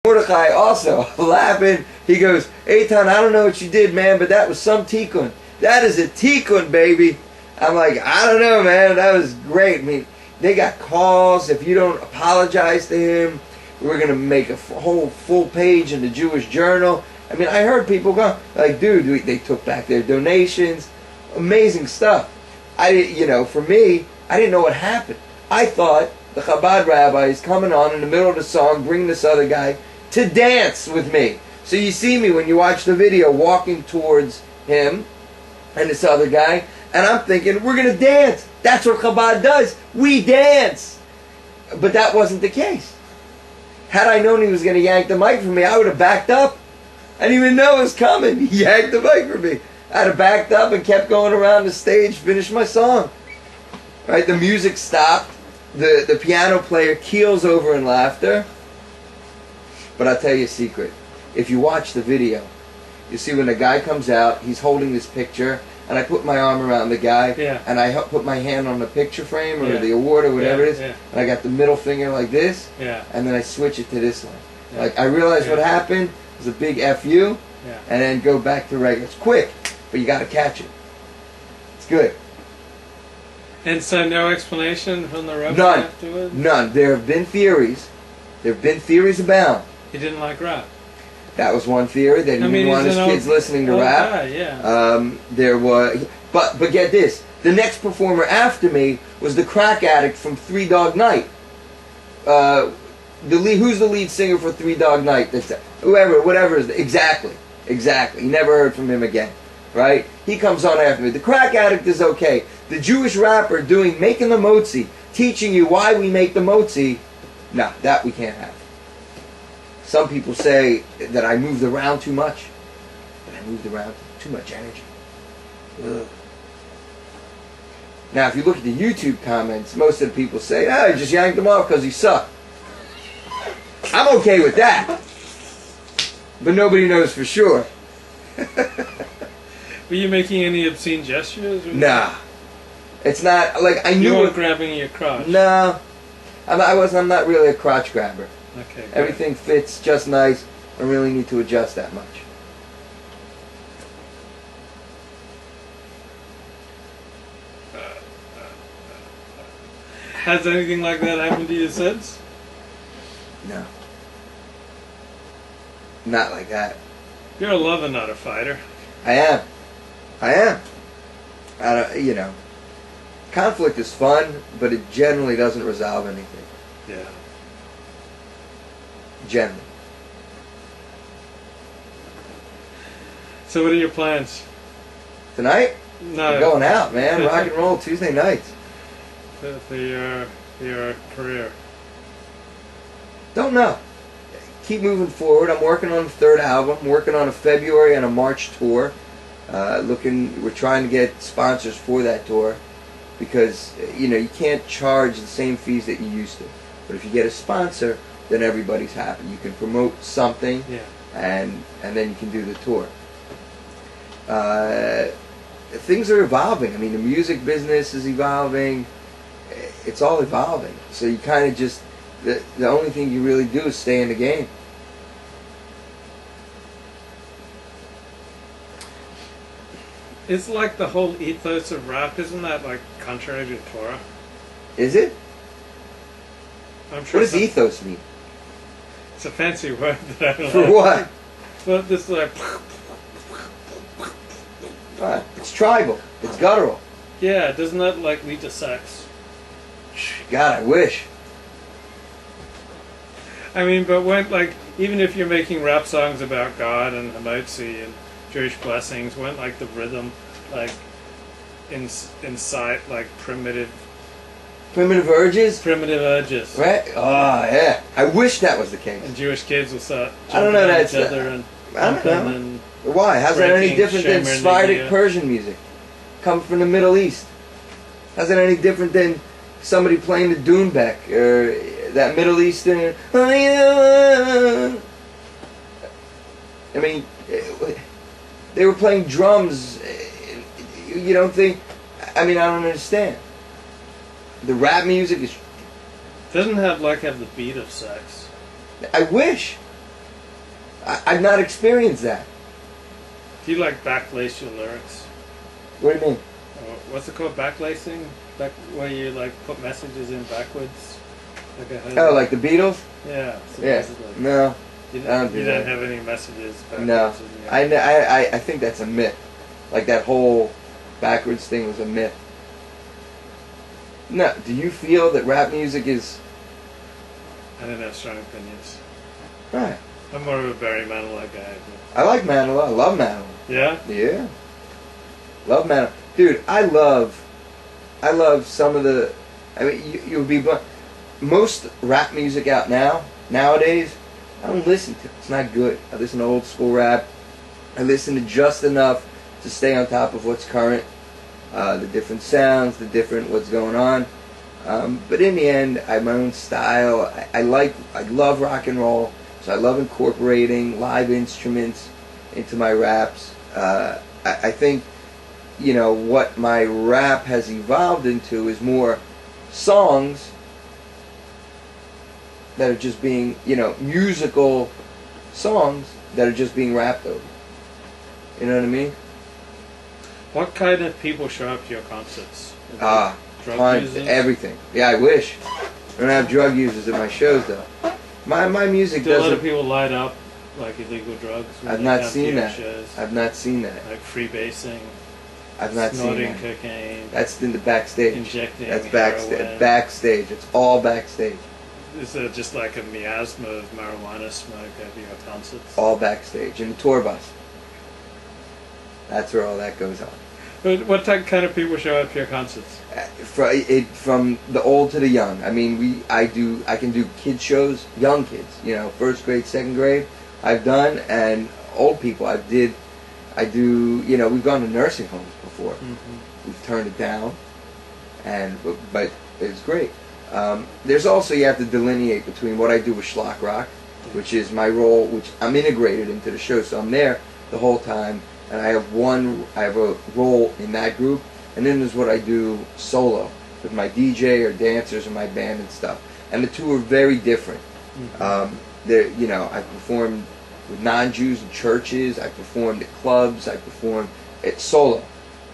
Mordecai also laughing. He goes, Etan, I don't know what you did, man, but that was some tikkun. That is a tikkun, baby. I'm like, I don't know, man. That was great. I mean, they got calls. If you don't apologize to him, we're going to make a whole full page in the Jewish Journal. I mean, I heard people go, like, dude, they took back their donations. Amazing stuff. For me, I didn't know what happened. I thought the Chabad rabbi is coming on in the middle of the song, bringing this other guy to dance with me. So you see me when you watch the video walking towards him and this other guy, and I'm thinking, we're going to dance. That's what Chabad does. We dance. But that wasn't the case. Had I known he was going to yank the mic from me, I would have backed up. I didn't even know it was coming. He yanked the mic from me. I'd have backed up and kept going around the stage, finished my song. Right? The music stopped. The piano player keels over in laughter. But I'll tell you a secret. If you watch the video, you see when the guy comes out, he's holding this picture, and I put my arm around the guy, and I put my hand on the picture frame or the award or whatever it is, and I got the middle finger like this, and then I switch it to this one. Like, I realized what happened. It was a big F-U, and then go back to regular. It's quick, but you got to catch it. It's good. And so no explanation from the rabbi afterwards? None. There have been theories. There have been theories abound. He didn't like rap. That was one theory. That he didn't want his kids listening to rap. Guy, There was, but get this. The next performer after me was the crack addict from Three Dog Night. Who's the lead singer for Three Dog Night? That's whatever. Exactly. You never heard from him again. Right? He comes on after me. The crack addict is okay. The Jewish rapper making the motzi, teaching you why we make the motzi, no, that we can't have. Some people say that I moved around too much. But I moved around too much energy. Ugh. Now, if you look at the YouTube comments, most of the people say, he just yanked him off because he sucked. I'm okay with that. But nobody knows for sure. Were you making any obscene gestures? Nah. It's not, like, I knew... You weren't grabbing your crotch? No. I'm not really a crotch grabber. Okay. Good. Everything fits just nice. I don't really need to adjust that much. Has anything like that happened to you since? No. Not like that. You're a lover, not a fighter. I am. Conflict is fun, but it generally doesn't resolve anything. Yeah. Generally. So what are your plans? Tonight? No. I'm going out, man. Rock and roll Tuesday nights. For your career. Don't know. Keep moving forward. I'm working on the third album. I'm working on a February and a March tour. We're trying to get sponsors for that tour because you can't charge the same fees that you used to. But if you get a sponsor, then everybody's happy. You can promote something, and then you can do the tour. Things are evolving. I mean, the music business is evolving. It's all evolving. So you kind of just the only thing you really do is stay in the game. It's like the whole ethos of rap, isn't that like contrary to Torah? Is it? I'm sure. What does ethos mean? It's a fancy word that I don't For like. what? Well, this like. It's tribal. It's guttural. Yeah, doesn't that like lead to sex? God, I wish. I mean, but even if you're making rap songs about God and Hamotzi and Jewish blessings, went like the rhythm, like incite like primitive urges. Primitive urges. Right? Oh yeah. I wish that was the case. And Jewish kids will start jumping on each other and I don't know. Why? How's that any different than Sephardic Persian music? Come from the Middle East. How's that any different than somebody playing the Doonbeck or that Middle Eastern? I mean, they were playing drums. You don't think? I mean, I don't understand. The rap music is doesn't have the beat of sex. I wish. I've not experienced that. Do you like backlace your lyrics? What do you mean? What's it called? Backlacing? Where you like put messages in backwards? Oh, like the Beatles? Yeah. Yeah. No. You I don't do didn't that. have any messages backwards? No. in I think that's a myth. Like that whole backwards thing was a myth. No. Do you feel that rap music is... I don't have strong opinions. Right. I'm more of a Barry Manilow guy. I like Manilow. I love Manilow. Yeah? Yeah. Love Manilow. Dude, I love some of the... I mean, you'll be... Most rap music out nowadays, I don't listen to. It's not good. I listen to old school rap. I listen to just enough to stay on top of what's current. The different sounds, the different what's going on. But in the end, I have my own style. I love rock and roll, so I love incorporating live instruments into my raps. I think, what my rap has evolved into is more songs that are just being, musical songs that are just being rapped over. You know what I mean? What kind of people show up to your concerts? Drug users? Everything. Yeah, I wish. I don't have drug users at my shows though. My music Do a lot doesn't. of people light up like illegal drugs? when I've they not come to seen your that. shows? I've not seen that. Like freebasing, I've not seen snorting that. cocaine, That's in the backstage. injecting That's heroin. backstage. It's all backstage. Is it just like a miasma of marijuana smoke at your concerts? All backstage in the tour bus. That's where all that goes on. But what kind of people show up to your concerts? From the old to the young. I mean, I can do kids shows, young kids. First grade, second grade. I've done, and old people. I do. We've gone to nursing homes before. Mm-hmm. We've turned it down, but it's great. There's also, you have to delineate between what I do with Schlock Rock, which is my role, which I'm integrated into the show, so I'm there the whole time, and I have a role in that group, and then there's what I do solo with my DJ or dancers or my band and stuff, and the two are very different. Mm-hmm. I performed with non-Jews in churches, I performed at clubs, I performed at solo,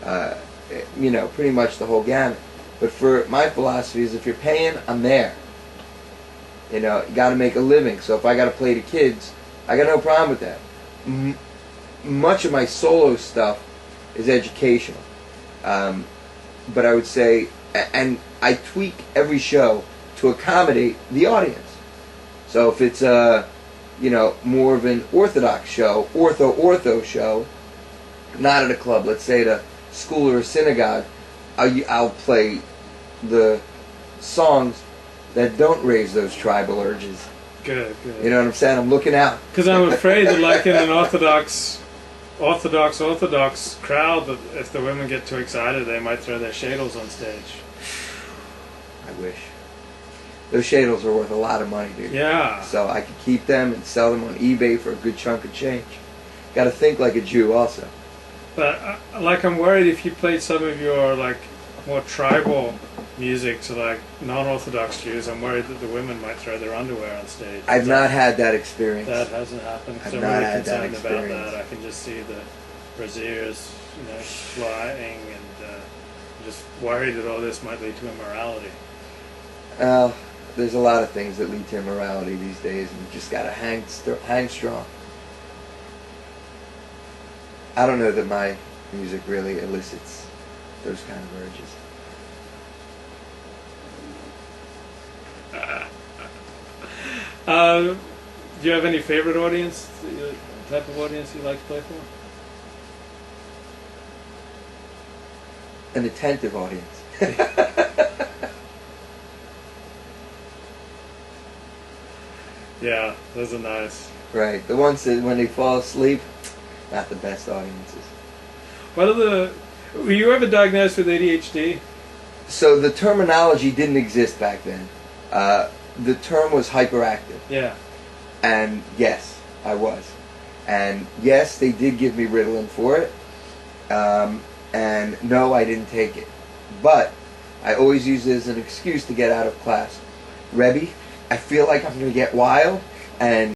pretty much the whole gamut. But for my philosophy is, if you're paying, I'm there. You got to make a living. So if I got to play to kids, I got no problem with that. Much of my solo stuff is educational. But I would say, and I tweak every show to accommodate the audience. So if it's more of an orthodox show, ortho show, not at a club, let's say at a school or a synagogue, I'll play the songs that don't raise those tribal urges. Good. You know what I'm saying? I'm looking out. Because I'm afraid that, like in an Orthodox crowd, that if the women get too excited, they might throw their shadles on stage. I wish. Those shadles are worth a lot of money, dude. Yeah. So I could keep them and sell them on eBay for a good chunk of change. Got to think like a Jew, also. But I'm worried if you played some of your more tribal music to non-Orthodox Jews, I'm worried that the women might throw their underwear on stage. I've not had that experience. That hasn't happened. I've I'm not really had that concerned about experience. that. I can just see the brassieres, flying, and just worried that all this might lead to immorality. Well, there's a lot of things that lead to immorality these days, and you just gotta hang strong. I don't know that my music really elicits those kind of urges. Do you have any favorite audience, type of audience you like to play for? An attentive audience. Yeah, those are nice. Right. The ones that when they fall asleep, not the best audiences. Were you ever diagnosed with ADHD? So the terminology didn't exist back then. The term was hyperactive. Yeah. And yes, I was. And yes, they did give me Ritalin for it. And no, I didn't take it. But I always use it as an excuse to get out of class. Rebbe, I feel like I'm going to get wild, and